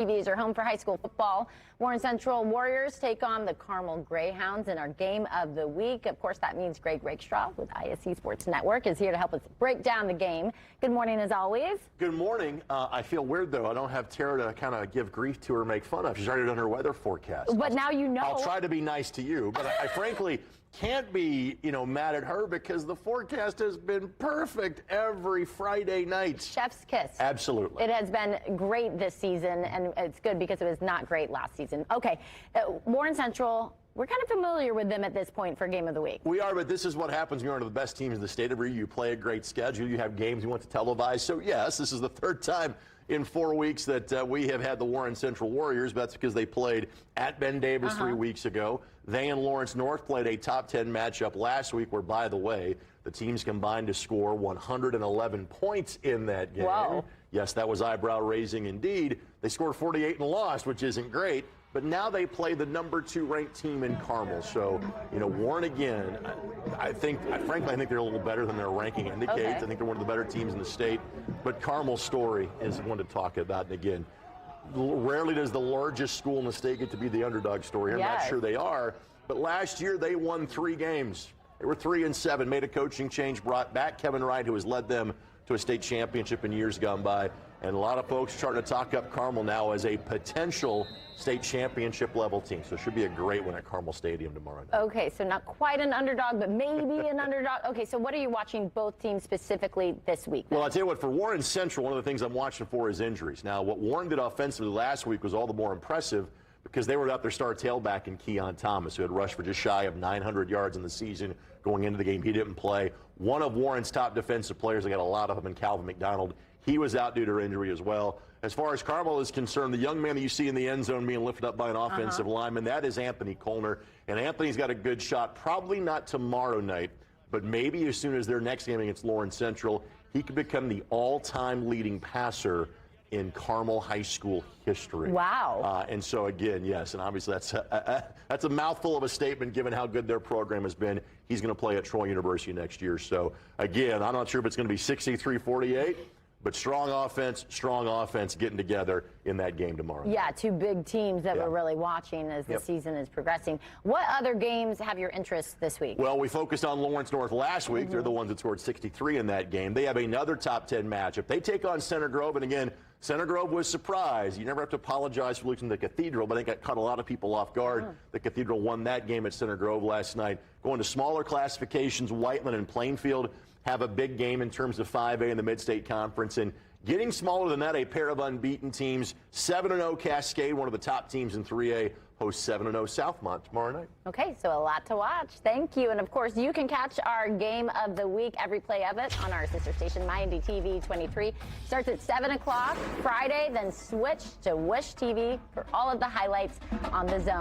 TVs are home for high school football. Warren Central Warriors take on the Carmel Greyhounds in our game of the week. Of course, that means Greg Rakestraw with ISC Sports Network is here to help us break down the game. Good morning, as always. Good morning. I feel weird, though. I don't have Tara to kind of give grief to or make fun of. She's already done her weather forecast. But now you know. I'll try to be nice to you, but I frankly can't be, mad at her because the forecast has been perfect every Friday night. Chef's kiss. Absolutely. It has been great this season, and it's good because it was not great last season. Okay, Warren Central, we're kind of familiar with them at this point for Game of the Week. We are, but this is what happens when you're one of the best teams in the state. Every year you play a great schedule. You have games you want to televise. So, yes, this is the third time in 4 weeks that we have had the Warren Central Warriors. But that's because they played at Ben Davis 3 weeks ago. They and Lawrence North played a top 10 matchup last week where, by the way, the teams combined to score 111 points in that game. Whoa. Yes, that was eyebrow-raising indeed. They scored 48 and lost, which isn't great. But now they play the number 2 ranked team in Carmel. So, Warren again, frankly, I think they're a little better than their ranking indicates. Okay. I think they're one of the better teams in the state. But Carmel's story is one to talk about. And again, rarely does the largest school in the state get to be the underdog story. I'm not sure they are. But last year they won 3 games. They were 3-7, made a coaching change, brought back Kevin Wright, who has led them to a state championship in years gone by. And a lot of folks are starting to talk up Carmel now as a potential state championship level team. So it should be a great one at Carmel Stadium tomorrow night. Okay, so not quite an underdog, but maybe an underdog. Okay, so what are you watching both teams specifically this week then? Well, I'll tell you what, for Warren Central, one of the things I'm watching for is injuries. Now, what Warren did offensively last week was all the more impressive because they were without their star tailback in Keon Thomas, who had rushed for just shy of 900 yards in the season going into the game. He didn't play. One of Warren's top defensive players, they got a lot of them in Calvin McDonald. He was out due to injury as well. As far as Carmel is concerned, the young man that you see in the end zone being lifted up by an offensive lineman, that is Anthony Colner. And Anthony's got a good shot, probably not tomorrow night, but maybe as soon as their next game against Lawrence Central, he could become the all-time leading passer in Carmel High School history. Wow. And so, again, yes, and obviously that's a mouthful of a statement given how good their program has been. He's going to play at Troy University next year. So, again, I'm not sure if it's going to be 63-48. But strong offense getting together in that game tomorrow. Yeah, 2 big teams that we're really watching as the season is progressing. What other games have your interest this week? Well, we focused on Lawrence North last week. They're the ones that scored 63 in that game. They have another top 10 matchup. They take on Center Grove, and again, Center Grove was surprised. You never have to apologize for losing to the Cathedral, but I think that caught a lot of people off guard. The Cathedral won that game at Center Grove last night. Going to smaller classifications, Whiteland and Plainfield have a big game in terms of 5A in the Mid-State Conference. And getting smaller than that, a pair of unbeaten teams, 7-0 Cascade, one of the top teams in 3A, hosts 7-0 Southmont tomorrow night. Okay, so a lot to watch. Thank you. And, of course, you can catch our Game of the Week, every play of it, on our sister station, MyND TV 23. Starts at 7 o'clock Friday, then switch to Wish TV for all of the highlights on the Zone.